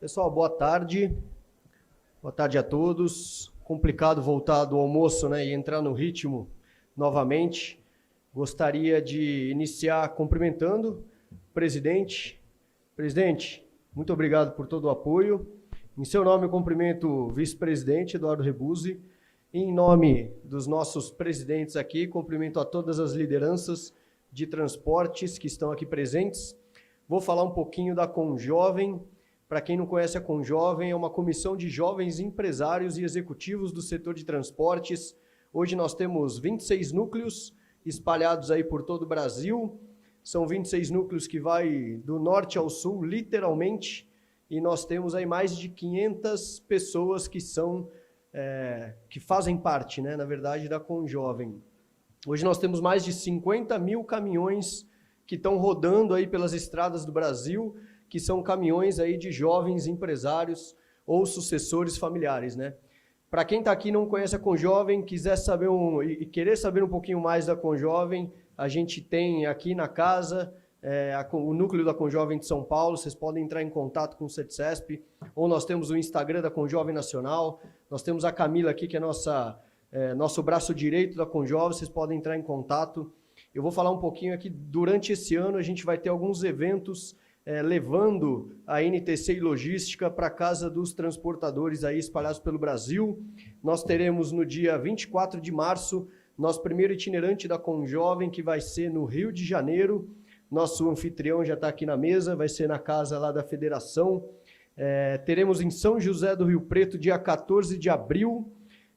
Pessoal, boa tarde. Boa tarde a todos. Complicado voltar do almoço, né, e entrar no ritmo novamente. Gostaria de iniciar cumprimentando o presidente. Presidente, muito obrigado por todo o apoio. Em seu nome, eu cumprimento o vice-presidente, Eduardo Rebuzzi. Em nome dos nossos presidentes aqui, cumprimento a todas as lideranças de transportes que estão aqui presentes. Vou falar um pouquinho da Conjovem. Para quem não conhece a Conjovem, é uma comissão de jovens empresários e executivos do setor de transportes. Hoje nós temos 26 núcleos espalhados aí por todo o Brasil. São 26 núcleos que vai do norte ao sul, literalmente, e nós temos aí mais de 500 pessoas que fazem parte, né, na verdade, da Conjovem. Hoje nós temos mais de 50 mil caminhões que estão rodando aí pelas estradas do Brasil, que são caminhões aí de jovens empresários ou sucessores familiares, né? Para quem está aqui e não conhece a Conjovem, quiser saber querer saber um pouquinho mais da Conjovem, a gente tem aqui na casa o núcleo da Conjovem de São Paulo. Vocês podem entrar em contato com o CETCESP, ou nós temos o Instagram da Conjovem Nacional. Nós temos a Camila aqui, que é nosso braço direito da Conjovem. Vocês podem entrar em contato. Eu vou falar um pouquinho aqui. Durante esse ano, a gente vai ter alguns eventos levando a NTC e logística para a casa dos transportadores aí espalhados pelo Brasil. Nós teremos no dia 24 de março, nosso primeiro itinerante da Conjovem, que vai ser no Rio de Janeiro. Nosso anfitrião já está aqui na mesa, vai ser na casa lá da Federação. Teremos em São José do Rio Preto, dia 14 de abril,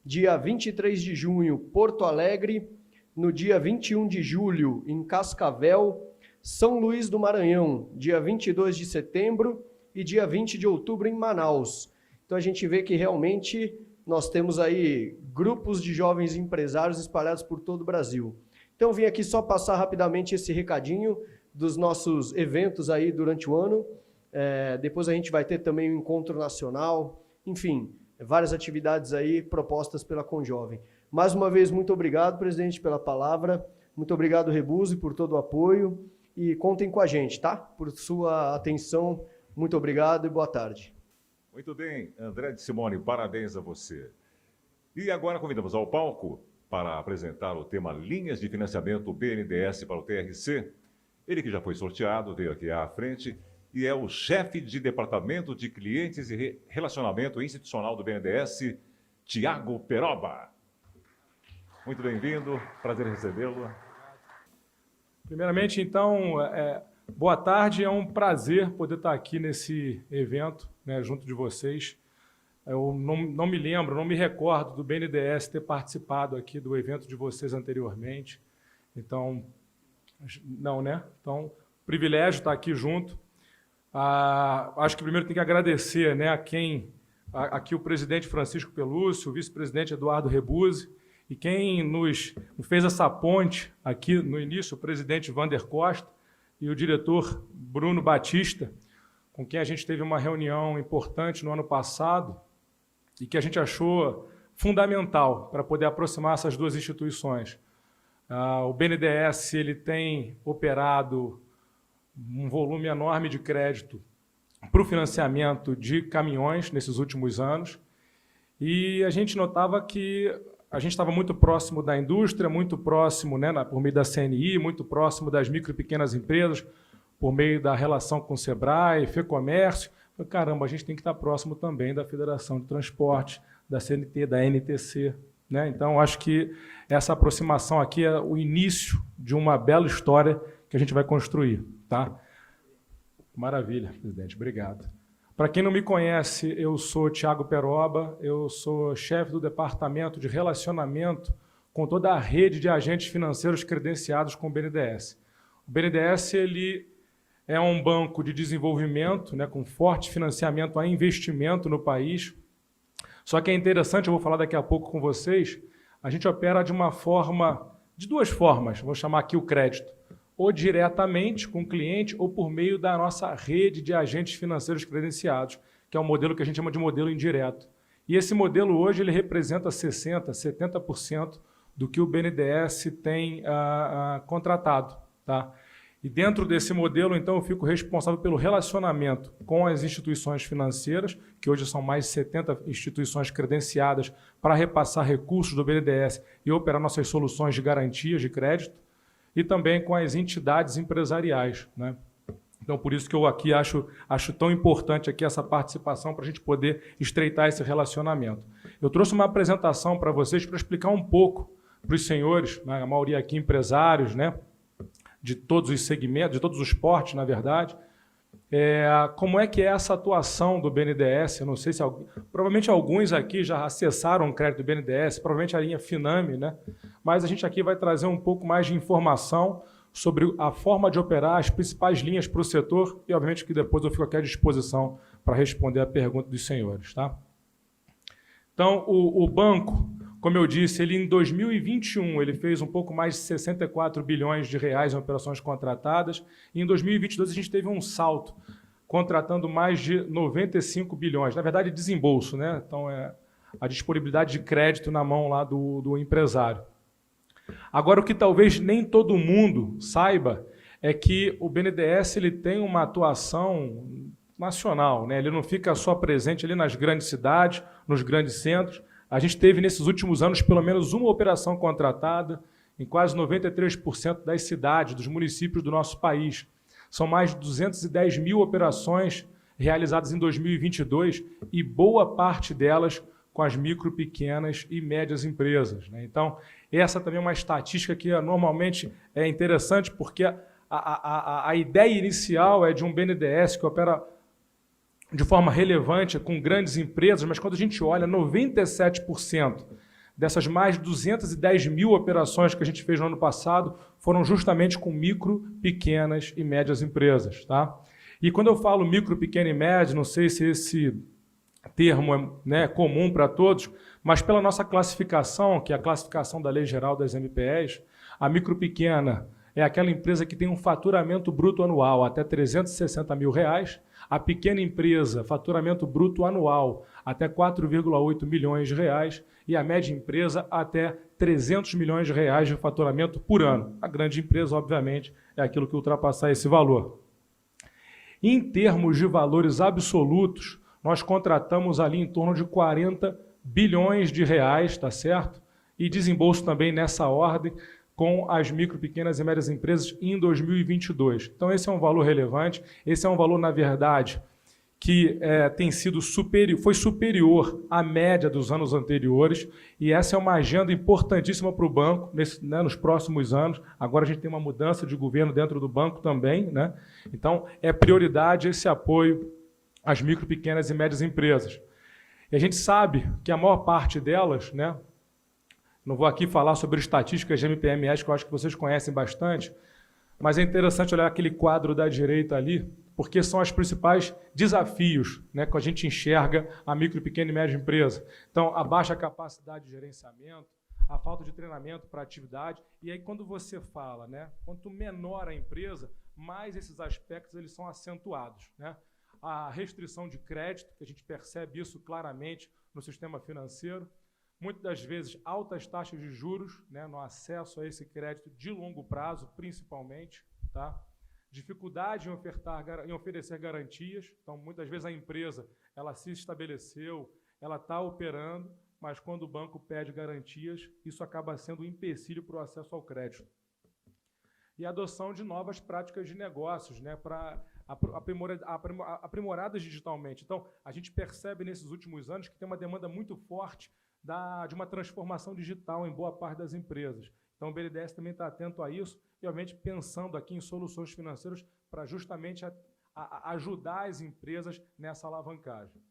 dia 23 de junho, Porto Alegre, no dia 21 de julho, em Cascavel, São Luís do Maranhão, dia 22 de setembro e dia 20 de outubro em Manaus. Então a gente vê que realmente nós temos aí grupos de jovens empresários espalhados por todo o Brasil. Então vim aqui só passar rapidamente esse recadinho dos nossos eventos aí durante o ano. Depois a gente vai ter também um encontro nacional, enfim, várias atividades aí propostas pela Conjovem. Mais uma vez, muito obrigado, presidente, pela palavra. Muito obrigado, Rebuzzi, por todo o apoio. E contem com a gente, tá? Por sua atenção, muito obrigado e boa tarde. Muito bem, André de Simone, parabéns a você. E agora convidamos ao palco para apresentar o tema Linhas de Financiamento BNDES para o TRC. Ele que já foi sorteado, veio aqui à frente, e é o chefe de Departamento de Clientes e Relacionamento Institucional do BNDES, Tiago Peroba. Muito bem-vindo, prazer em recebê-lo. Primeiramente, então, boa tarde, é um prazer poder estar aqui nesse evento, né, junto de vocês. Eu não me lembro, não me recordo do BNDES ter participado aqui do evento de vocês anteriormente. Então, não, né? Então, privilégio estar aqui junto. Acho que primeiro tem que agradecer, né, aqui o presidente Francisco Pelúcio, o vice-presidente Eduardo Rebuzzi, e quem nos fez essa ponte aqui no início, o presidente Vander Costa e o diretor Bruno Batista, com quem a gente teve uma reunião importante no ano passado e que a gente achou fundamental para poder aproximar essas duas instituições. O BNDES ele tem operado um volume enorme de crédito para o financiamento de caminhões nesses últimos anos, e a gente notava que a gente estava muito próximo da indústria, muito próximo, né, por meio da CNI, muito próximo das micro e pequenas empresas, por meio da relação com o Sebrae, FEComércio. Caramba, a gente tem que estar próximo também da Federação de Transporte, da CNT, da NTC. Né? Então, acho que essa aproximação aqui é o início de uma bela história que a gente vai construir. Tá? Maravilha, presidente. Obrigado. Para quem não me conhece, eu sou Tiago Peroba, eu sou chefe do Departamento de Relacionamento com toda a rede de agentes financeiros credenciados com o BNDES. O BNDES ele é um banco de desenvolvimento, né, com forte financiamento a investimento no país. Só que é interessante, eu vou falar daqui a pouco com vocês, a gente opera de duas formas, vou chamar aqui o crédito. Ou diretamente com o cliente, ou por meio da nossa rede de agentes financeiros credenciados, que é um modelo que a gente chama de modelo indireto. E esse modelo hoje ele representa 60%, 70% do que o BNDES tem contratado. Tá? E dentro desse modelo, então, eu fico responsável pelo relacionamento com as instituições financeiras, que hoje são mais de 70 instituições credenciadas para repassar recursos do BNDES e operar nossas soluções de garantias de crédito, e também com as entidades empresariais, né? Então, por isso que eu aqui acho tão importante aqui essa participação para a gente poder estreitar esse relacionamento. Eu trouxe uma apresentação para vocês para explicar um pouco para os senhores, né, a maioria aqui empresários, né, de todos os segmentos, de todos os portes, na verdade, como é que é essa atuação do BNDES. Eu não sei se provavelmente alguns aqui já acessaram o crédito do BNDES, provavelmente a linha Finame, né? Mas a gente aqui vai trazer um pouco mais de informação sobre a forma de operar, as principais linhas para o setor, e obviamente que depois eu fico aqui à disposição para responder a pergunta dos senhores, tá? Então, o banco, como eu disse, ele em 2021 ele fez um pouco mais de 64 bilhões de reais em operações contratadas, e em 2022 a gente teve um salto, contratando mais de 95 bilhões, na verdade desembolso, né? Então é a disponibilidade de crédito na mão lá do empresário. Agora, o que talvez nem todo mundo saiba é que o BNDES ele tem uma atuação nacional, né? Ele não fica só presente ali nas grandes cidades, nos grandes centros. A gente teve, nesses últimos anos, pelo menos uma operação contratada em quase 93% das cidades, dos municípios do nosso país. São mais de 210 mil operações realizadas em 2022 e boa parte delas com as micro, pequenas e médias empresas, né? Então, essa também é uma estatística que normalmente é interessante, porque a ideia inicial é de um BNDES que opera de forma relevante com grandes empresas, mas quando a gente olha, 97% dessas mais de 210 mil operações que a gente fez no ano passado foram justamente com micro, pequenas e médias empresas, tá? E quando eu falo micro, pequena e média, não sei se esse termo é, né, comum para todos, mas pela nossa classificação, que é a classificação da Lei Geral das MPEs, a micro pequena é aquela empresa que tem um faturamento bruto anual até R$ 360 mil, a pequena empresa, faturamento bruto anual até R$ 4,8 milhões e a média empresa até R$ 300 milhões de faturamento por ano. A grande empresa, obviamente, é aquilo que ultrapassar esse valor. Em termos de valores absolutos, nós contratamos ali em torno de 40 bilhões de reais, tá certo? E desembolso também nessa ordem com as micro, pequenas e médias empresas em 2022. Então esse é um valor relevante, esse é um valor, na verdade, que foi superior à média dos anos anteriores, e essa é uma agenda importantíssima para o banco nos próximos anos. Agora a gente tem uma mudança de governo dentro do banco também, né? Então é prioridade esse apoio às micro, pequenas e médias empresas. E a gente sabe que a maior parte delas, né, não vou aqui falar sobre estatísticas de MPMS, que eu acho que vocês conhecem bastante, mas é interessante olhar aquele quadro da direita ali, porque são os principais desafios, né, que a gente enxerga a micro, pequena e média empresa. Então, a baixa capacidade de gerenciamento, a falta de treinamento para a atividade, e aí quando você fala, né, quanto menor a empresa, mais esses aspectos eles são acentuados, né? A restrição de crédito, que a gente percebe isso claramente no sistema financeiro, muitas das vezes altas taxas de juros, né, no acesso a esse crédito de longo prazo, principalmente, tá? Dificuldade em oferecer garantias. Então, muitas vezes a empresa ela se estabeleceu, ela está operando, mas quando o banco pede garantias, isso acaba sendo um empecilho para o acesso ao crédito. E a adoção de novas práticas de negócios, né, aprimoradas digitalmente. Então, a gente percebe nesses últimos anos que tem uma demanda muito forte de uma transformação digital em boa parte das empresas. Então, o BNDES também está atento a isso e, obviamente, pensando aqui em soluções financeiras para justamente ajudar as empresas nessa alavancagem.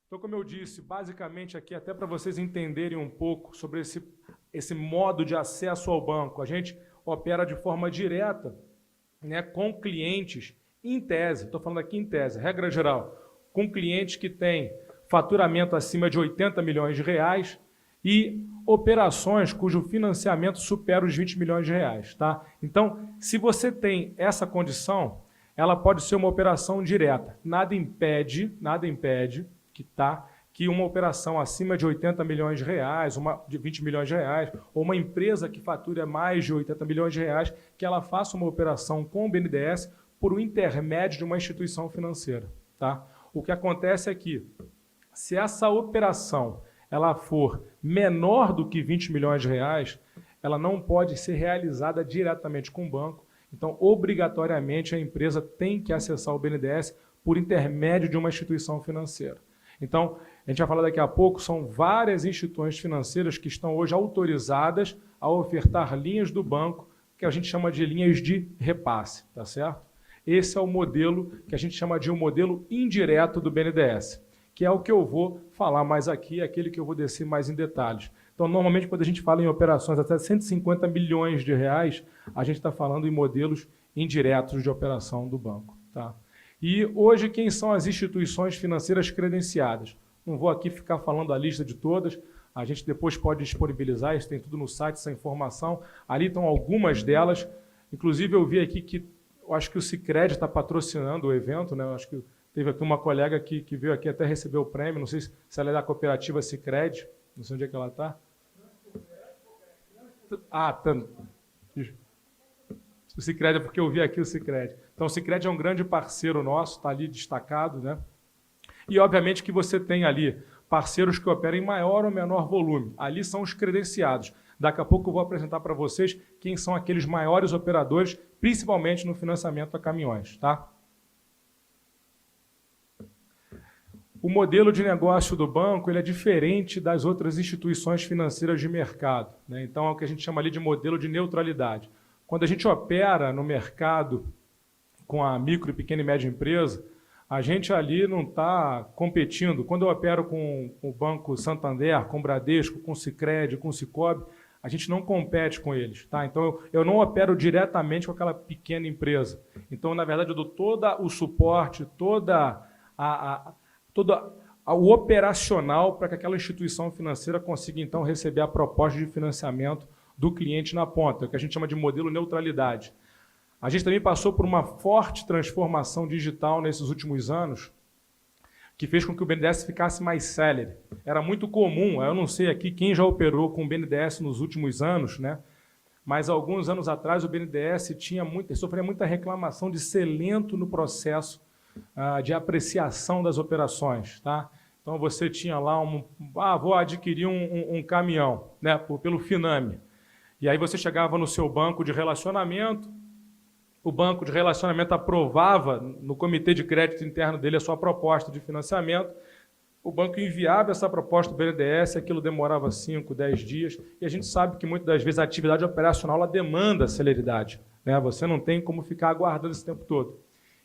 Então, como eu disse, basicamente aqui, até para vocês entenderem um pouco sobre esse modo de acesso ao banco, a gente opera de forma direta, né, com clientes, em tese, estou falando aqui em tese, regra geral, com clientes que têm faturamento acima de 80 milhões de reais e operações cujo financiamento supera os 20 milhões de reais. Tá? Então, se você tem essa condição, ela pode ser uma operação direta. Nada impede que uma operação acima de 80 milhões de reais, de 20 milhões de reais, ou uma empresa que fatura mais de 80 milhões de reais, que ela faça uma operação com o BNDES por um intermédio de uma instituição financeira. Tá? O que acontece é que, se essa operação ela for menor do que 20 milhões de reais, ela não pode ser realizada diretamente com o banco. Então, obrigatoriamente, a empresa tem que acessar o BNDES por intermédio de uma instituição financeira. Então, a gente vai falar daqui a pouco, são várias instituições financeiras que estão hoje autorizadas a ofertar linhas do banco, que a gente chama de linhas de repasse, tá certo? Esse é o modelo que a gente chama de um modelo indireto do BNDES, que é o que eu vou falar mais aqui, aquele que eu vou descer mais em detalhes. Então, normalmente, quando a gente fala em operações até 150 milhões de reais, a gente está falando em modelos indiretos de operação do banco. Tá? E hoje, quem são as instituições financeiras credenciadas? Não vou aqui ficar falando a lista de todas, a gente depois pode disponibilizar, isso tem tudo no site, essa informação. Ali estão algumas delas. Inclusive, eu vi aqui que eu acho que o Sicredi está patrocinando o evento, né? Eu acho que teve aqui uma colega que veio aqui até receber o prêmio, não sei se ela é da cooperativa Sicredi, não sei onde é que ela está. Ah, tá. O Sicredi é porque eu vi aqui o Sicredi. Então, o Sicredi é um grande parceiro nosso, está ali destacado, né? E, obviamente, que você tem ali parceiros que operam em maior ou menor volume. Ali são os credenciados. Daqui a pouco eu vou apresentar para vocês quem são aqueles maiores operadores, principalmente no financiamento a caminhões, tá? O modelo de negócio do banco ele é diferente das outras instituições financeiras de mercado, né? Então, é o que a gente chama ali de modelo de neutralidade. Quando a gente opera no mercado com a micro, pequena e média empresa, a gente ali não está competindo. Quando eu opero com o Banco Santander, com o Bradesco, com o Sicredi, com o Sicob, a gente não compete com eles. Tá? Então, eu não opero diretamente com aquela pequena empresa. Então, na verdade, eu dou todo o suporte, todo o operacional para que aquela instituição financeira consiga, então, receber a proposta de financiamento do cliente na ponta, que a gente chama de modelo neutralidade. A gente também passou por uma forte transformação digital nesses últimos anos, que fez com que o BNDES ficasse mais célere. Era muito comum, eu não sei aqui quem já operou com o BNDES nos últimos anos, né? Mas alguns anos atrás o BNDES sofria muita reclamação de ser lento no processo de apreciação das operações. Tá? Então você tinha lá vou adquirir um caminhão, né, pelo Finame. E aí você chegava no seu banco de relacionamento, o banco de relacionamento aprovava no comitê de crédito interno dele a sua proposta de financiamento, o banco enviava essa proposta do BNDES, aquilo demorava 5, 10 dias, e a gente sabe que muitas das vezes a atividade operacional ela demanda celeridade, né? Você não tem como ficar aguardando esse tempo todo.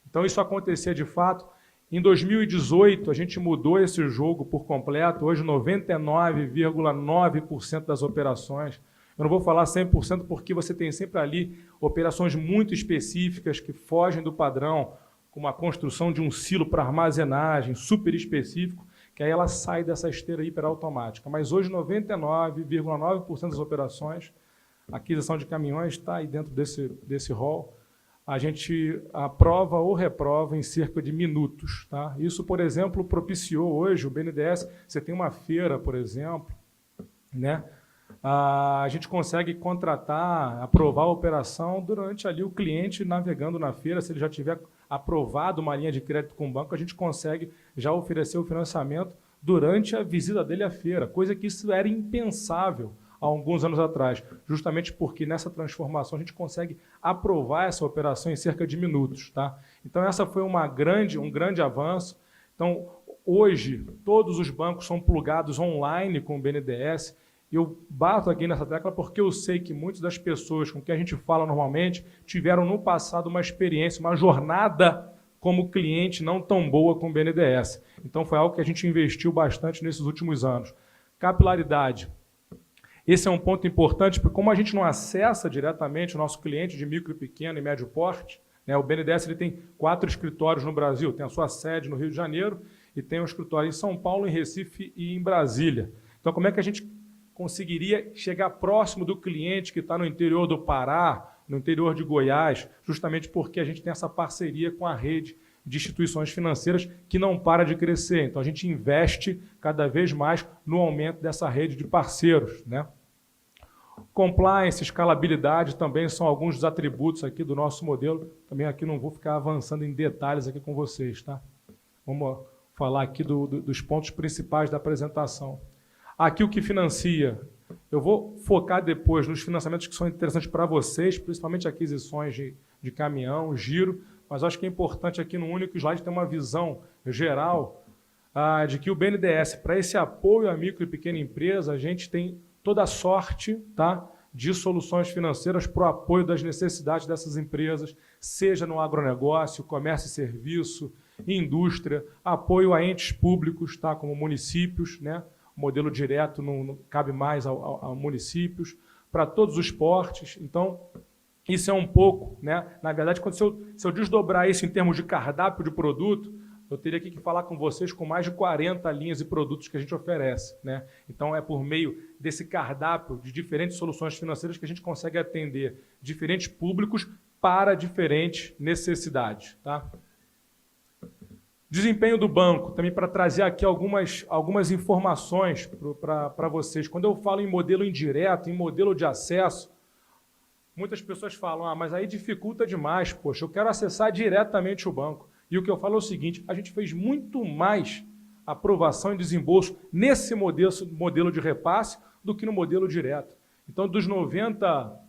Então isso acontecia de fato. Em 2018, a gente mudou esse jogo por completo, hoje 99,9% das operações. Eu não vou falar 100% porque você tem sempre ali operações muito específicas que fogem do padrão, como a construção de um silo para armazenagem super específico, que aí ela sai dessa esteira hiperautomática. Mas hoje 99,9% das operações, a aquisição de caminhões está aí dentro desse rol. A gente aprova ou reprova em cerca de minutos. Tá? Isso, por exemplo, propiciou hoje o BNDES, você tem uma feira, por exemplo, né? A gente consegue contratar, aprovar a operação durante ali o cliente navegando na feira. Se ele já tiver aprovado uma linha de crédito com o banco, a gente consegue já oferecer o financiamento durante a visita dele à feira, coisa que isso era impensável há alguns anos atrás, justamente porque nessa transformação a gente consegue aprovar essa operação em cerca de minutos. Tá? Então, essa foi um grande avanço. Então, hoje, todos os bancos são plugados online com o BNDES. Eu bato aqui nessa tecla porque eu sei que muitas das pessoas com quem a gente fala normalmente tiveram no passado uma experiência, uma jornada como cliente não tão boa com o BNDES. Então, foi algo que a gente investiu bastante nesses últimos anos. Capilaridade. Esse é um ponto importante, porque como a gente não acessa diretamente o nosso cliente de micro, pequeno e médio porte, né, o BNDES ele tem 4 escritórios no Brasil, tem a sua sede no Rio de Janeiro e tem um escritório em São Paulo, em Recife e em Brasília. Então, como é que a gente conseguiria chegar próximo do cliente que está no interior do Pará, no interior de Goiás, justamente porque a gente tem essa parceria com a rede de instituições financeiras que não para de crescer. Então, a gente investe cada vez mais no aumento dessa rede de parceiros, né? Compliance, escalabilidade também são alguns dos atributos aqui do nosso modelo. Também aqui não vou ficar avançando em detalhes aqui com vocês, tá? Vamos falar aqui dos pontos principais da apresentação. Aqui o que financia. Eu vou focar depois nos financiamentos que são interessantes para vocês, principalmente aquisições de caminhão, giro, mas acho que é importante aqui no único slide ter uma visão geral de que o BNDES, para esse apoio à micro e pequena empresa, a gente tem toda a sorte, tá, de soluções financeiras para o apoio das necessidades dessas empresas, seja no agronegócio, comércio e serviço, indústria, apoio a entes públicos, tá, como municípios, né? O modelo direto não cabe mais a municípios, para todos os portes. Então, isso é um pouco, né? Na verdade, se eu desdobrar isso em termos de cardápio de produto, eu teria aqui que falar com vocês com mais de 40 linhas e produtos que a gente oferece, né? Então, é por meio desse cardápio de diferentes soluções financeiras que a gente consegue atender diferentes públicos para diferentes necessidades, tá? Desempenho do banco, também para trazer aqui algumas informações para vocês. Quando eu falo em modelo indireto, em modelo de acesso, muitas pessoas falam, mas aí dificulta demais, poxa, eu quero acessar diretamente o banco. E o que eu falo é o seguinte, a gente fez muito mais aprovação e desembolso nesse modelo de repasse do que no modelo direto. Então, dos 90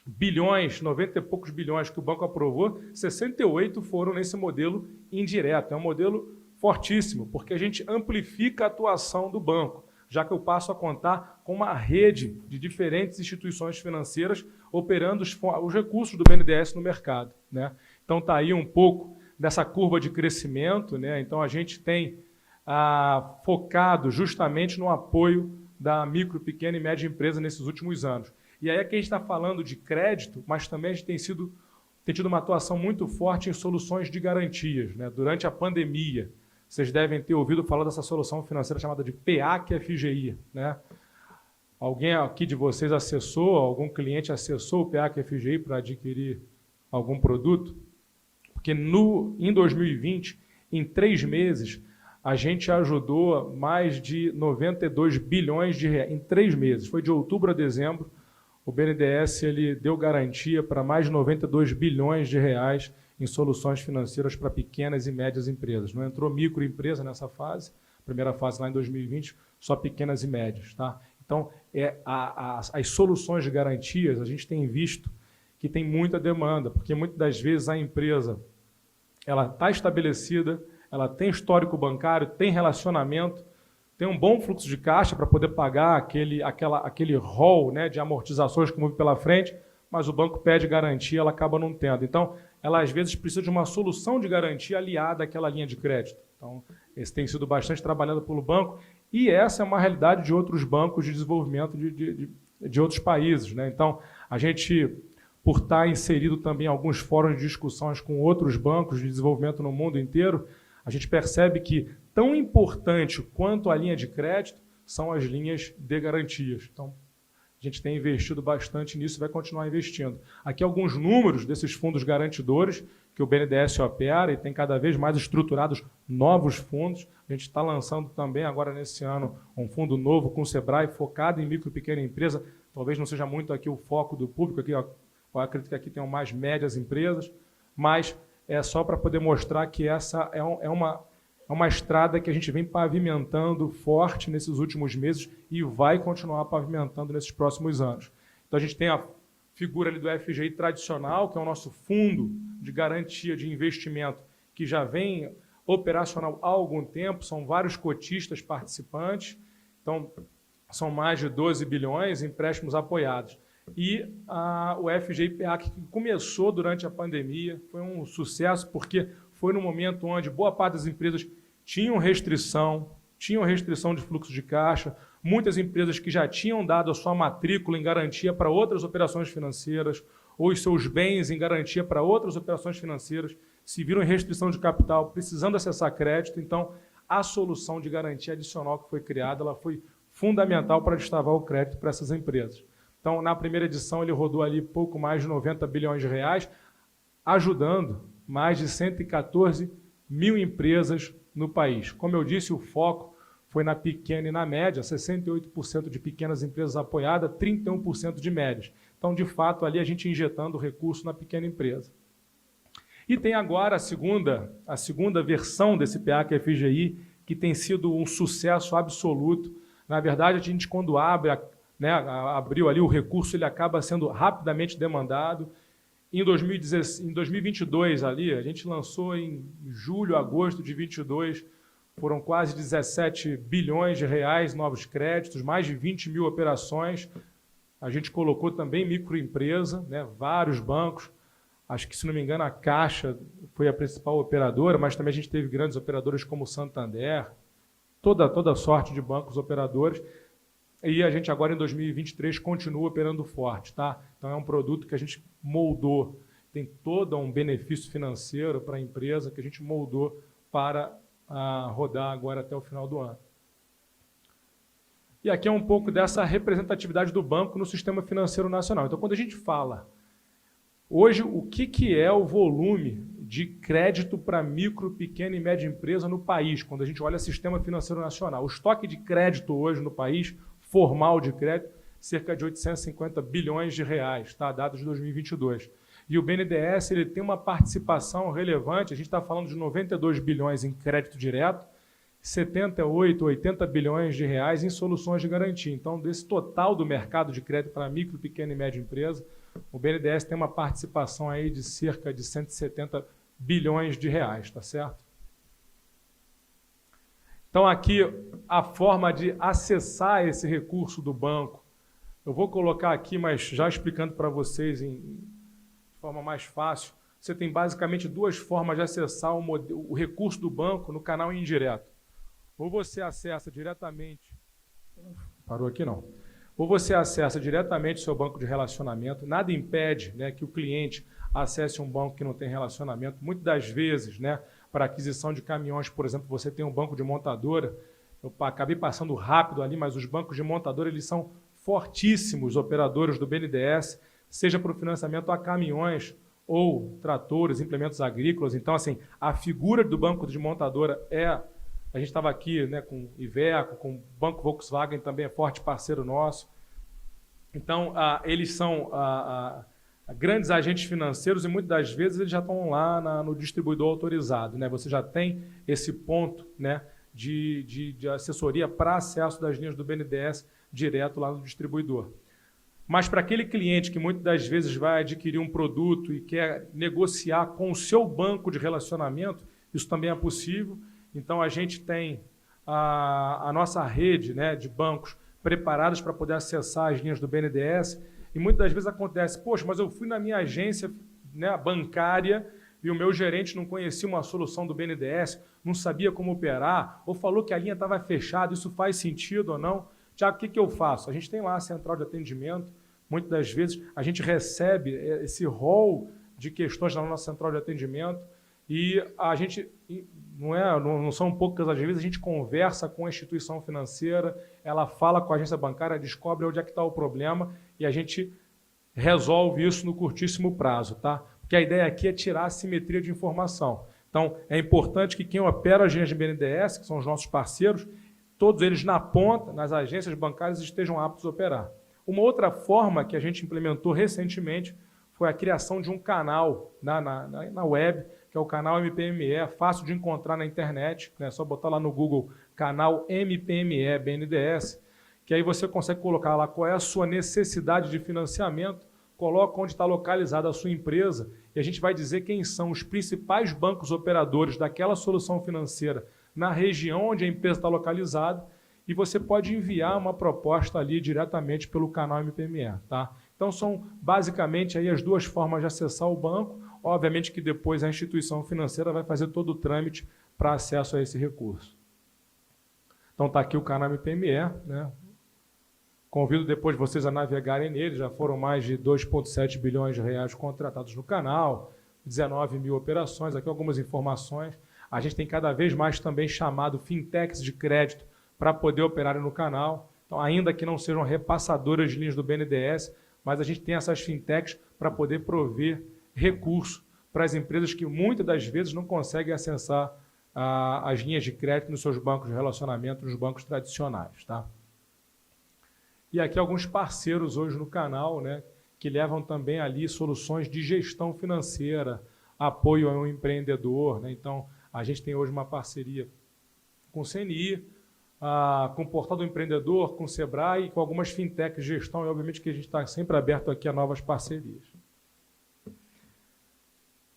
bilhões, 90 e poucos bilhões que o banco aprovou, 68 foram nesse modelo indireto. É um modelo fortíssimo, porque a gente amplifica a atuação do banco, já que eu passo a contar com uma rede de diferentes instituições financeiras operando os recursos do BNDES no mercado, né? Então, está aí um pouco dessa curva de crescimento, né? Então, a gente tem focado justamente no apoio da micro, pequena e média empresa nesses últimos anos. E aí aqui a gente está falando de crédito, mas também a gente tem tido uma atuação muito forte em soluções de garantias, né? Durante a pandemia, vocês devem ter ouvido falar dessa solução financeira chamada de PEAC-FGI, né? Alguém aqui de vocês acessou, algum cliente acessou o PEAC-FGI para adquirir algum produto? Porque em 2020, em 3 meses, a gente ajudou mais de 92 bilhões de reais. Em 3 meses, foi de outubro a dezembro, o BNDES ele deu garantia para mais de 92 bilhões de reais em soluções financeiras para pequenas e médias empresas. Não entrou microempresa nessa fase, primeira fase lá em 2020, só pequenas e médias, tá? Então, as soluções de garantias, a gente tem visto que tem muita demanda, porque muitas das vezes a empresa ela está estabelecida, ela tem histórico bancário, tem relacionamento, tem um bom fluxo de caixa para poder pagar aquele rol, né, de amortizações que move pela frente, mas o banco pede garantia, ela acaba não tendo. Então, ela às vezes precisa de uma solução de garantia aliada àquela linha de crédito. Então, esse tem sido bastante trabalhado pelo banco e essa é uma realidade de outros bancos de desenvolvimento de outros países, né? Então, a gente, por estar inserido também em alguns fóruns de discussões com outros bancos de desenvolvimento no mundo inteiro, a gente percebe que tão importante quanto a linha de crédito são as linhas de garantias. Então, a gente tem investido bastante nisso e vai continuar investindo. Aqui alguns números desses fundos garantidores que o BNDES opera e tem cada vez mais estruturados novos fundos. A gente está lançando também agora nesse ano um fundo novo com o Sebrae focado em micro e pequena empresa. Talvez não seja muito aqui o foco do público, aqui, eu acredito que aqui tem mais médias empresas, mas é só para poder mostrar que essa é uma estrada que a gente vem pavimentando forte nesses últimos meses e vai continuar pavimentando nesses próximos anos. Então, a gente tem a figura ali do FGI tradicional, que é o nosso fundo de garantia de investimento, que já vem operacional há algum tempo, são vários cotistas participantes, então, são mais de 12 bilhões em empréstimos apoiados. E o FGI-PEAC, que começou durante a pandemia, foi um sucesso, porque foi no momento onde boa parte das empresas tinham restrição de fluxo de caixa, muitas empresas que já tinham dado a sua matrícula em garantia para outras operações financeiras, ou os seus bens em garantia para outras operações financeiras, se viram em restrição de capital, precisando acessar crédito. Então, a solução de garantia adicional que foi criada, ela foi fundamental para destravar o crédito para essas empresas. Então, na primeira edição, ele rodou ali pouco mais de 90 bilhões de reais, ajudando mais de 114 mil empresas no país. Como eu disse, o foco foi na pequena e na média, 68% de pequenas empresas apoiadas, 31% de médias. Então, de fato, ali a gente injetando recurso na pequena empresa. E tem agora a segunda versão desse PA, que é a FGI, que tem sido um sucesso absoluto. Na verdade, a gente, quando abriu ali o recurso, ele acaba sendo rapidamente demandado. Em 2022, ali, a gente lançou em julho, agosto de 2022, foram quase 17 bilhões de reais novos créditos, mais de 20 mil operações. A gente colocou também microempresa, né, vários bancos. Acho que, se não me engano, a Caixa foi a principal operadora, mas também a gente teve grandes operadoras como o Santander, toda sorte de bancos operadores. E a gente agora, em 2023, continua operando forte. Tá? Então, é um produto que a gente moldou. Tem todo um benefício financeiro para a empresa que a gente moldou para rodar agora até o final do ano. E aqui é um pouco dessa representatividade do banco no sistema financeiro nacional. Então, quando a gente fala, hoje, o que é o volume de crédito para micro, pequena e média empresa no país, quando a gente olha o sistema financeiro nacional? O estoque de crédito hoje no país, formal de crédito, cerca de 850 bilhões de reais, tá? Dados de 2022. E o BNDES ele tem uma participação relevante, a gente está falando de 92 bilhões em crédito direto, 78, 80 bilhões de reais em soluções de garantia. Então, desse total do mercado de crédito para micro, pequena e média empresa, o BNDES tem uma participação aí de cerca de 170 bilhões de reais, tá certo? Então, aqui, a forma de acessar esse recurso do banco, eu vou colocar aqui, mas já explicando para vocês de forma mais fácil, você tem basicamente duas formas de acessar o recurso do banco no canal indireto. Ou você acessa diretamente... Parou aqui não. Ou você acessa diretamente o seu banco de relacionamento, nada impede, né, que o cliente acesse um banco que não tem relacionamento. Muitas das vezes, né, para aquisição de caminhões, por exemplo, você tem um banco de montadora, eu acabei passando rápido ali, mas os bancos de montadora eles são fortíssimos operadores do BNDES, seja para o financiamento a caminhões ou tratores, implementos agrícolas. Então, assim, a figura do banco de montadora a gente estava aqui, né, com o Iveco, com o Banco Volkswagen, também é forte parceiro nosso. Então, eles são grandes agentes financeiros e muitas das vezes eles já estão lá no distribuidor autorizado. Né? Você já tem esse ponto, né, de assessoria para acesso das linhas do BNDES direto lá no distribuidor. Mas para aquele cliente que muitas das vezes vai adquirir um produto e quer negociar com o seu banco de relacionamento, isso também é possível. Então, a gente tem a nossa rede, né, de bancos preparados para poder acessar as linhas do BNDES. E muitas das vezes acontece, poxa, mas eu fui na minha agência, né, bancária e o meu gerente não conhecia uma solução do BNDES, não sabia como operar, ou falou que a linha estava fechada, isso faz sentido ou não? Tiago, o que eu faço? A gente tem lá a central de atendimento, muitas das vezes a gente recebe esse rol de questões na nossa central de atendimento e a gente, não são poucas as vezes, a gente conversa com a instituição financeira, ela fala com a agência bancária, descobre onde é que está o problema e a gente resolve isso no curtíssimo prazo, tá? Porque a ideia aqui é tirar a simetria de informação. Então, é importante que quem opera as agências de BNDES, que são os nossos parceiros, todos eles na ponta, nas agências bancárias, estejam aptos a operar. Uma outra forma que a gente implementou recentemente foi a criação de um canal na web, que é o canal MPME, fácil de encontrar na internet, né? É só botar lá no Google, canal MPME BNDES, que aí você consegue colocar lá qual é a sua necessidade de financiamento, coloca onde está localizada a sua empresa e a gente vai dizer quem são os principais bancos operadores daquela solução financeira na região onde a empresa está localizada e você pode enviar uma proposta ali diretamente pelo canal MPME. Tá? Então, são basicamente aí as duas formas de acessar o banco. Obviamente que depois a instituição financeira vai fazer todo o trâmite para acesso a esse recurso. Então, está aqui o canal MPME, né? Convido depois vocês a navegarem nele, já foram mais de 2,7 bilhões de reais contratados no canal, 19 mil operações, aqui algumas informações. A gente tem cada vez mais também chamado fintechs de crédito para poder operar no canal. Então, ainda que não sejam repassadoras de linhas do BNDES, mas a gente tem essas fintechs para poder prover recurso para as empresas que muitas das vezes não conseguem acessar as linhas de crédito nos seus bancos de relacionamento, nos bancos tradicionais. Tá? E aqui alguns parceiros hoje no canal, né, que levam também ali soluções de gestão financeira, apoio ao empreendedor. Né? Então, a gente tem hoje uma parceria com o CNI, com o Portal do Empreendedor, com o Sebrae, com algumas fintechs de gestão, e obviamente que a gente está sempre aberto aqui a novas parcerias.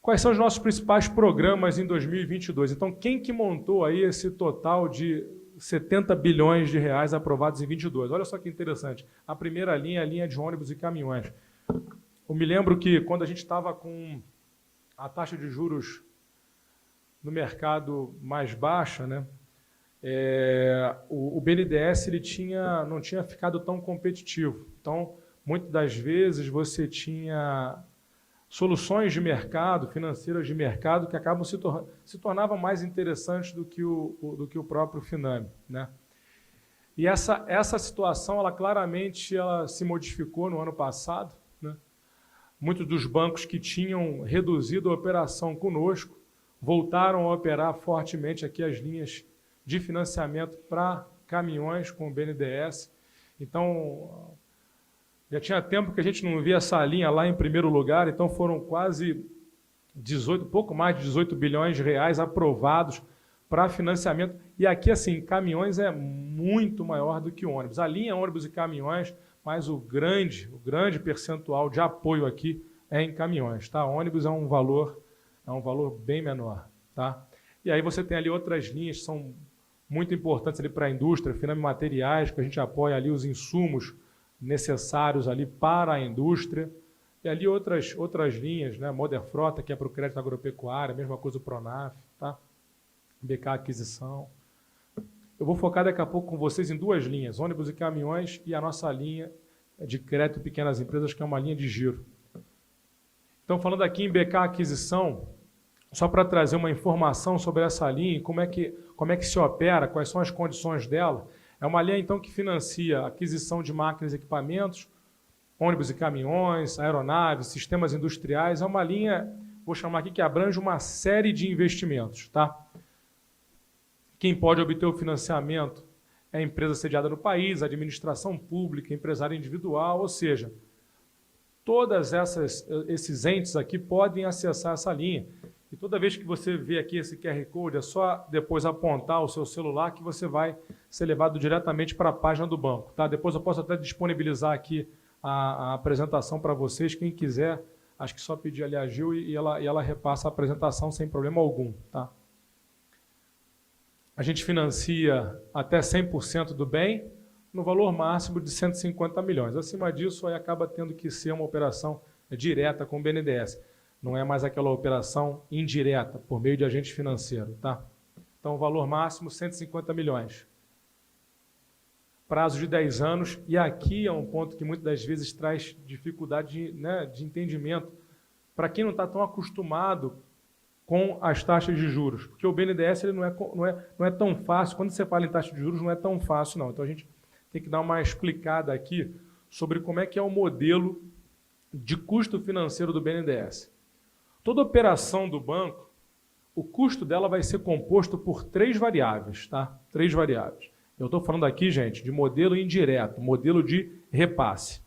Quais são os nossos principais programas em 2022? Então, quem que montou aí esse total de 70 bilhões de reais aprovados em 22? Olha só que interessante. A primeira linha é a linha de ônibus e caminhões. Eu me lembro que quando a gente estava com a taxa de juros no mercado mais baixa, né, o BNDES ele não tinha ficado tão competitivo. Então, muitas das vezes você tinha soluções de mercado, financeiras de mercado, que acabam se tornavam mais interessantes do que o próprio Finame. Né? E essa situação, ela claramente se modificou no ano passado. Né? Muitos dos bancos que tinham reduzido a operação conosco voltaram a operar fortemente aqui as linhas de financiamento para caminhões com o BNDES. Então, já tinha tempo que a gente não via essa linha lá em primeiro lugar, então foram quase pouco mais de 18 bilhões de reais aprovados para financiamento. E aqui, assim, caminhões é muito maior do que ônibus. A linha ônibus e caminhões, mas o grande percentual de apoio aqui é em caminhões. Tá? Ônibus é um valor bem menor. Tá? E aí você tem ali outras linhas que são muito importantes ali para a indústria, Finame Materiais, que a gente apoia ali os insumos necessários ali para a indústria, e ali outras linhas, né? Moder Frota, que é para o crédito agropecuário, a mesma coisa o Pronaf, tá? BK Aquisição. Eu vou focar daqui a pouco com vocês em duas linhas, ônibus e caminhões e a nossa linha de crédito pequenas empresas, que é uma linha de giro. Então, falando aqui em BK Aquisição, só para trazer uma informação sobre essa linha e como é que se opera, quais são as condições dela. É uma linha, então, que financia a aquisição de máquinas e equipamentos, ônibus e caminhões, aeronaves, sistemas industriais. É uma linha, vou chamar aqui, que abrange uma série de investimentos. Tá? Quem pode obter o financiamento é a empresa sediada no país, a administração pública, empresário individual, ou seja, todas esses entes aqui podem acessar essa linha. E toda vez que você vê aqui esse QR Code, é só depois apontar o seu celular que você vai ser levado diretamente para a página do banco. Tá? Depois eu posso até disponibilizar aqui a apresentação para vocês. Quem quiser, acho que só pedir ali a Gil e ela repassa a apresentação sem problema algum. Tá? A gente financia até 100% do bem no valor máximo de 150 milhões. Acima disso, aí acaba tendo que ser uma operação direta com o BNDES. Não é mais aquela operação indireta, por meio de agente financeiro. Tá? Então, o valor máximo, 150 milhões. Prazo de 10 anos, e aqui é um ponto que muitas das vezes traz dificuldade de entendimento para quem não está tão acostumado com as taxas de juros, porque o BNDES ele não é tão fácil, quando você fala em taxa de juros, não é tão fácil, não. Então, a gente tem que dar uma explicada aqui sobre como é que é o modelo de custo financeiro do BNDES. Toda operação do banco, o custo dela vai ser composto por 3 variáveis, tá? 3 variáveis. Eu estou falando aqui, gente, de modelo indireto, modelo de repasse.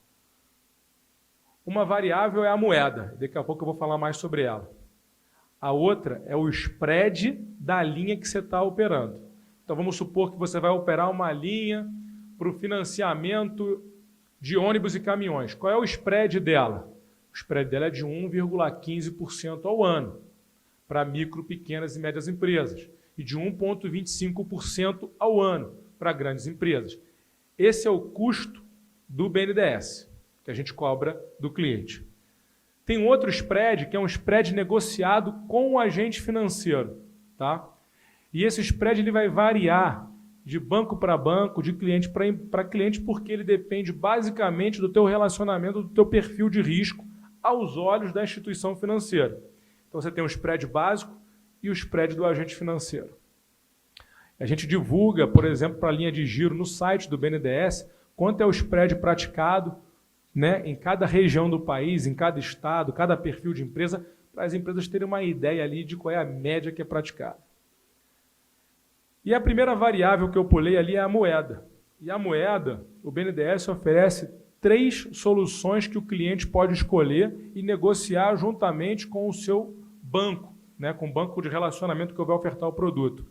Uma variável é a moeda, daqui a pouco eu vou falar mais sobre ela. A outra é o spread da linha que você está operando. Então, vamos supor que você vai operar uma linha para o financiamento de ônibus e caminhões. Qual é o spread dela? O spread dela é de 1,15% ao ano para micro, pequenas e médias empresas e de 1,25% ao ano para grandes empresas. Esse é o custo do BNDES, que a gente cobra do cliente. Tem um outro spread, que é um spread negociado com o agente financeiro. Tá? E esse spread ele vai variar de banco para banco, de cliente para cliente, porque ele depende basicamente do teu relacionamento, do teu perfil de risco, aos olhos da instituição financeira. Então, você tem o spread básico e o spread do agente financeiro. A gente divulga, por exemplo, para a linha de giro no site do BNDES, quanto é o spread praticado, né, em cada região do país, em cada estado, cada perfil de empresa, para as empresas terem uma ideia ali de qual é a média que é praticada. E a primeira variável que eu pulei ali é a moeda. E a moeda, o BNDES oferece 3 soluções que o cliente pode escolher e negociar juntamente com o seu banco, né, com o banco de relacionamento que vai ofertar o produto.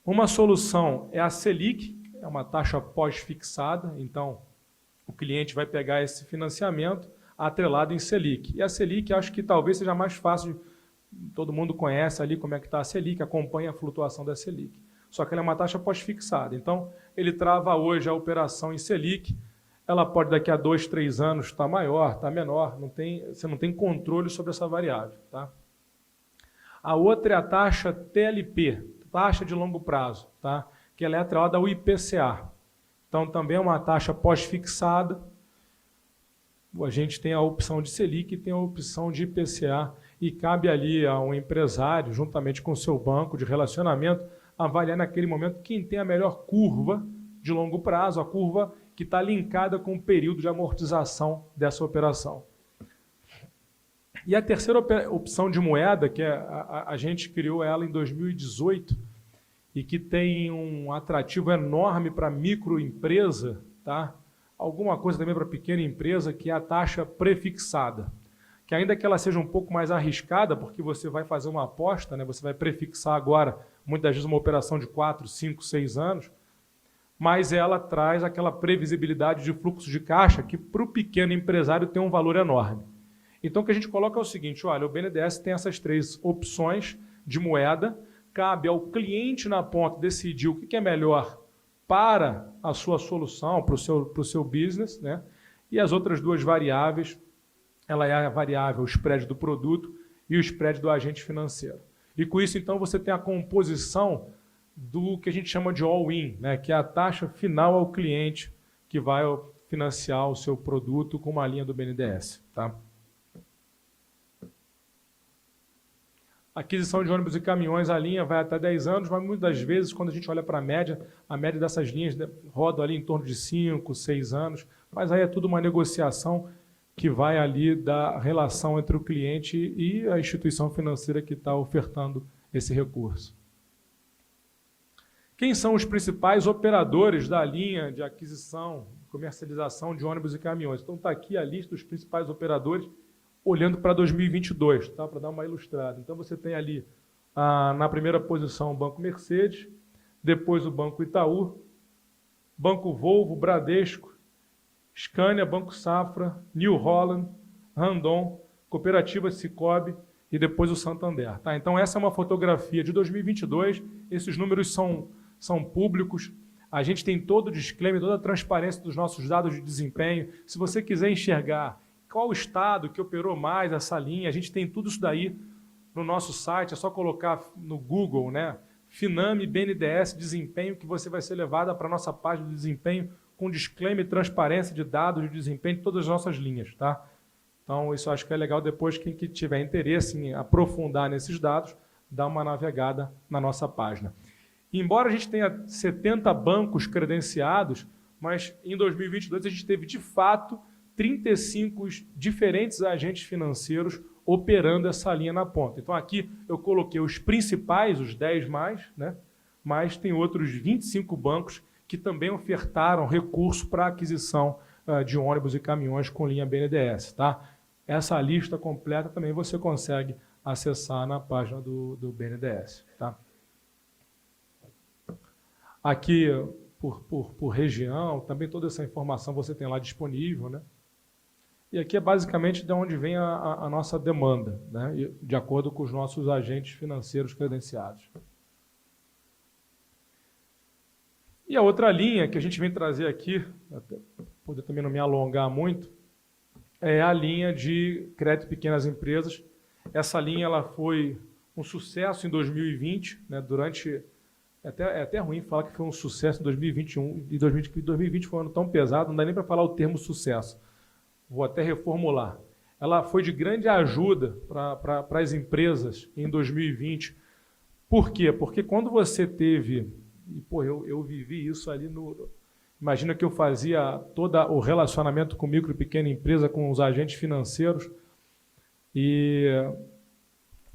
Uma solução é a Selic, é uma taxa pós-fixada, então o cliente vai pegar esse financiamento atrelado em Selic. E a Selic acho que talvez seja mais fácil, todo mundo conhece ali como é que está a Selic, acompanha a flutuação da Selic. Só que ela é uma taxa pós-fixada, então ele trava hoje a operação em Selic, ela pode daqui a 2, 3 anos estar maior, estar menor, você não tem controle sobre essa variável. Tá? A outra é a taxa TLP, taxa de longo prazo, tá? Que ela é atrelada ao IPCA. Então, também é uma taxa pós-fixada. A gente tem a opção de Selic e tem a opção de IPCA, e cabe ali a um empresário, juntamente com o seu banco de relacionamento, avaliar naquele momento quem tem a melhor curva de longo prazo, a curva que está linkada com o período de amortização dessa operação. E a terceira opção de moeda, que a gente criou ela em 2018, e que tem um atrativo enorme para microempresa, tá? Alguma coisa também para pequena empresa, que é a taxa prefixada, que ainda que ela seja um pouco mais arriscada, porque você vai fazer uma aposta, né? Você vai prefixar agora, muitas vezes, uma operação de 4, 5, 6 anos, mas ela traz aquela previsibilidade de fluxo de caixa que para o pequeno empresário tem um valor enorme. Então o que a gente coloca é o seguinte, olha, o BNDES tem essas 3 opções de moeda, cabe ao cliente na ponta decidir o que é melhor para a sua solução, para o seu business, né? E as outras 2 variáveis, ela é a variável, o spread do produto e o spread do agente financeiro. E com isso, então, você tem a composição do que a gente chama de all-in, né? Que é a taxa final ao cliente que vai financiar o seu produto com uma linha do BNDES. Tá? Aquisição de ônibus e caminhões, a linha vai até 10 anos, mas muitas vezes, quando a gente olha para a média dessas linhas roda ali em torno de 5, 6 anos, mas aí é tudo uma negociação que vai ali da relação entre o cliente e a instituição financeira que está ofertando esse recurso. Quem são os principais operadores da linha de aquisição, comercialização de ônibus e caminhões? Então está aqui a lista dos principais operadores, olhando para 2022, tá? Para dar uma ilustrada. Então você tem ali, na primeira posição, o Banco Mercedes, depois o Banco Itaú, Banco Volvo, Bradesco, Scania, Banco Safra, New Holland, Randon, Cooperativa Sicoob e depois o Santander. Tá? Então essa é uma fotografia de 2022, esses números são públicos, a gente tem todo o disclaimer, toda a transparência dos nossos dados de desempenho. Se você quiser enxergar qual o estado que operou mais essa linha, a gente tem tudo isso daí no nosso site, é só colocar no Google, né? Finame BNDES Desempenho, que você vai ser levada para a nossa página de desempenho com disclaimer e transparência de dados de desempenho de todas as nossas linhas. Tá? Então, isso eu acho que é legal depois, quem que tiver interesse em aprofundar nesses dados, dá uma navegada na nossa página. Embora a gente tenha 70 bancos credenciados, mas em 2022 a gente teve, de fato, 35 diferentes agentes financeiros operando essa linha na ponta. Então, aqui eu coloquei os principais, os 10 mais, né? Mas tem outros 25 bancos que também ofertaram recurso para a aquisição de ônibus e caminhões com linha BNDES. Tá? Essa lista completa também você consegue acessar na página do BNDES. Tá? Aqui, por região, também toda essa informação você tem lá disponível, né? E aqui é basicamente de onde vem a nossa demanda, né? De acordo com os nossos agentes financeiros credenciados. E a outra linha que a gente vem trazer aqui, até poder também não me alongar muito, é a linha de crédito pequenas empresas. Essa linha ela foi um sucesso em 2020, né? É até ruim falar que foi um sucesso em 2021, e 2020 foi um ano tão pesado, não dá nem para falar o termo sucesso. Vou até reformular. Ela foi de grande ajuda para as empresas em 2020. Por quê? Porque quando você teve... E, eu vivi isso ali no... Imagina que eu fazia todo o relacionamento com micro e pequena empresa, com os agentes financeiros, e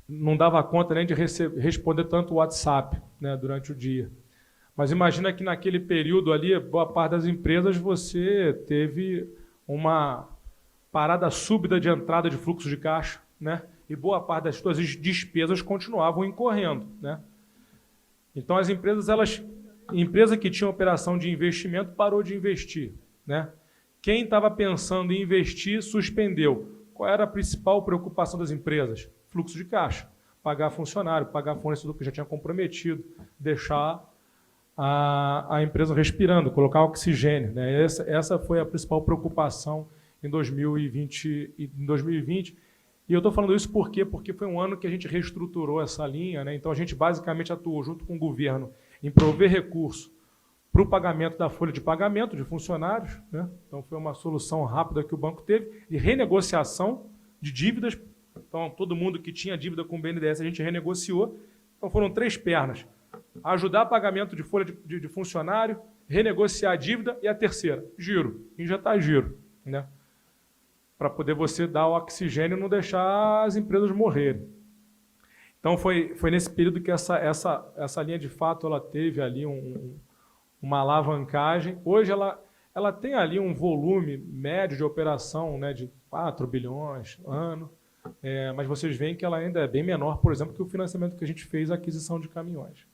não dava conta nem de responder tanto o WhatsApp, né, durante o dia. Mas imagina que naquele período ali, boa parte das empresas, você teve uma parada súbita de entrada de fluxo de caixa, né? E boa parte das suas despesas continuavam incorrendo, né? Então as empresas, empresa que tinha operação de investimento parou de investir, né? Quem estava pensando em investir suspendeu. Qual era a principal preocupação das empresas? Fluxo de caixa. Pagar funcionário, pagar fornecedor que já tinha comprometido, deixar a empresa respirando, colocar oxigênio, né? Essa foi a principal preocupação em 2020. E eu estou falando isso por quê? Porque foi um ano que a gente reestruturou essa linha, né? Então a gente basicamente atuou junto com o governo em prover recurso para o pagamento da folha de pagamento de funcionários, né? Então foi uma solução rápida que o banco teve, de renegociação de dívidas. Então todo mundo que tinha dívida com o BNDES a gente renegociou. Então foram 3 pernas: ajudar pagamento de folha de funcionário, renegociar a dívida, e a terceira, giro, injetar giro, né? Para poder você dar o oxigênio e não deixar as empresas morrerem. Então foi nesse período que essa linha de fato ela teve ali uma alavancagem. Hoje ela tem ali um volume médio de operação, né, de 4 bilhões ano, mas vocês veem que ela ainda é bem menor, por exemplo, que o financiamento que a gente fez, a aquisição de caminhões.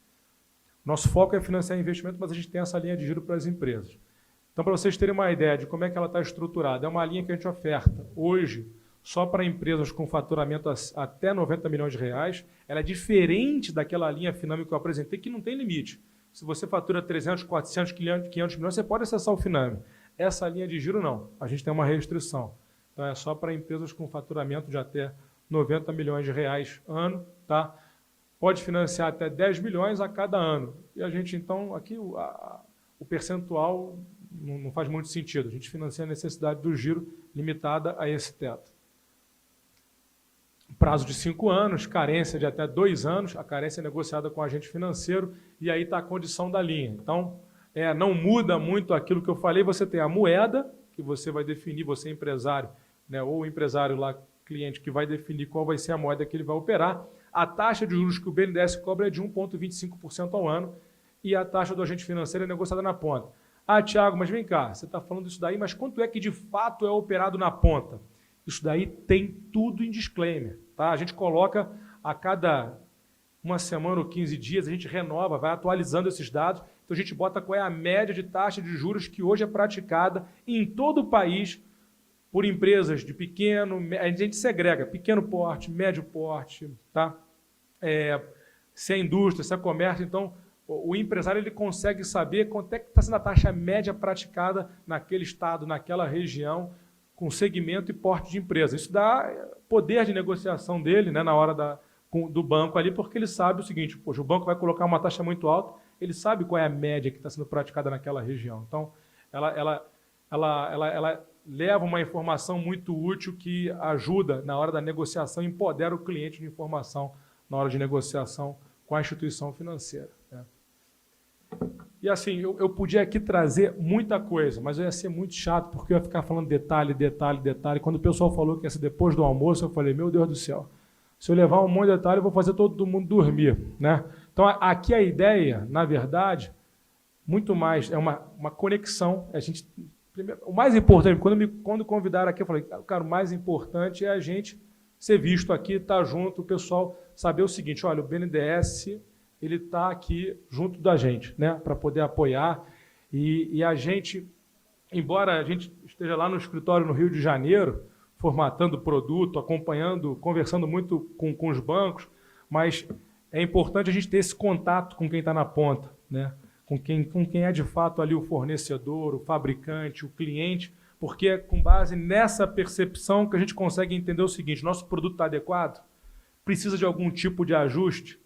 Nosso foco é financiar investimento, mas a gente tem essa linha de giro para as empresas. Então, para vocês terem uma ideia de como é que ela está estruturada, é uma linha que a gente oferta hoje só para empresas com faturamento até 90 milhões de reais. Ela é diferente daquela linha Finame que eu apresentei, que não tem limite. Se você fatura 300, 400, 500 milhões, você pode acessar o Finame. Essa linha de giro não, a gente tem uma restrição. Então, é só para empresas com faturamento de até 90 milhões de reais ano, tá? Pode financiar até 10 milhões a cada ano. E a gente, então, aqui o percentual não faz muito sentido. A gente financia a necessidade do giro limitada a esse teto. Prazo de 5 anos, carência de até 2 anos, a carência é negociada com o agente financeiro, e aí está a condição da linha. Então, não muda muito aquilo que eu falei, você tem a moeda, que você vai definir, você é empresário, né, ou o empresário lá, cliente, que vai definir qual vai ser a moeda que ele vai operar. A taxa de juros que o BNDES cobra é de 1,25% ao ano, e a taxa do agente financeiro é negociada na ponta. Ah, Thiago, mas vem cá, você está falando isso daí, mas quanto é que de fato é operado na ponta? Isso daí tem tudo em disclaimer, tá? A gente coloca a cada uma semana ou 15 dias, a gente renova, vai atualizando esses dados, então a gente bota qual é a média de taxa de juros que hoje é praticada em todo o país por empresas de pequeno, a gente segrega pequeno porte, médio porte, tá? Se é indústria, se é comércio, então o empresário ele consegue saber quanto é que está sendo a taxa média praticada naquele estado, naquela região, com segmento e porte de empresa. Isso dá poder de negociação dele, né, na hora do banco ali, porque ele sabe o seguinte: poxa, o banco vai colocar uma taxa muito alta, ele sabe qual é a média que está sendo praticada naquela região. Então, ela leva uma informação muito útil que ajuda na hora da negociação, empodera o cliente de informação na hora de negociação com a instituição financeira, né? E assim, eu podia aqui trazer muita coisa, mas eu ia ser muito chato, porque eu ia ficar falando detalhe, detalhe, detalhe. Quando o pessoal falou que ia ser depois do almoço, eu falei, meu Deus do céu, se eu levar um monte de detalhe, eu vou fazer todo mundo dormir, né? Então, aqui a ideia, na verdade, muito mais, é uma conexão. O mais importante, quando convidaram aqui, eu falei, cara, o mais importante é a gente ser visto aqui, estar junto, o pessoal saber o seguinte: olha, o BNDES ele está aqui junto da gente, né, para poder apoiar. E a gente, embora a gente esteja lá no escritório no Rio de Janeiro, formatando o produto, acompanhando, conversando muito com os bancos, mas é importante a gente ter esse contato com quem está na ponta, né, com quem é de fato ali o fornecedor, o fabricante, o cliente, porque é com base nessa percepção que a gente consegue entender o seguinte: nosso produto está adequado? Precisa de algum tipo de ajuste?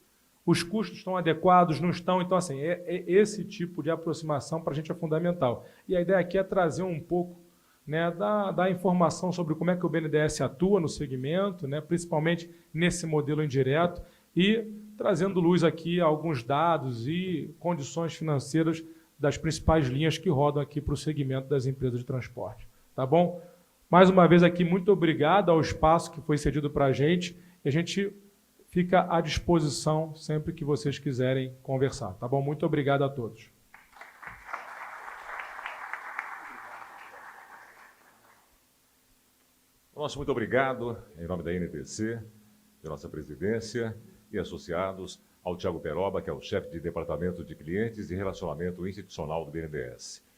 Os custos estão adequados, não estão? Então, assim, esse tipo de aproximação para a gente é fundamental. E a ideia aqui é trazer um pouco, né, da informação sobre como é que o BNDES atua no segmento, né, principalmente nesse modelo indireto, e trazendo luz aqui a alguns dados e condições financeiras das principais linhas que rodam aqui para o segmento das empresas de transporte. Tá bom? Mais uma vez aqui, muito obrigado ao espaço que foi cedido para a gente. E a gente fica à disposição sempre que vocês quiserem conversar. Tá bom? Muito obrigado a todos. Nosso muito obrigado, em nome da NTC, de nossa presidência e associados, ao Thiago Peroba, que é o chefe de Departamento de Clientes e Relacionamento Institucional do BNDES.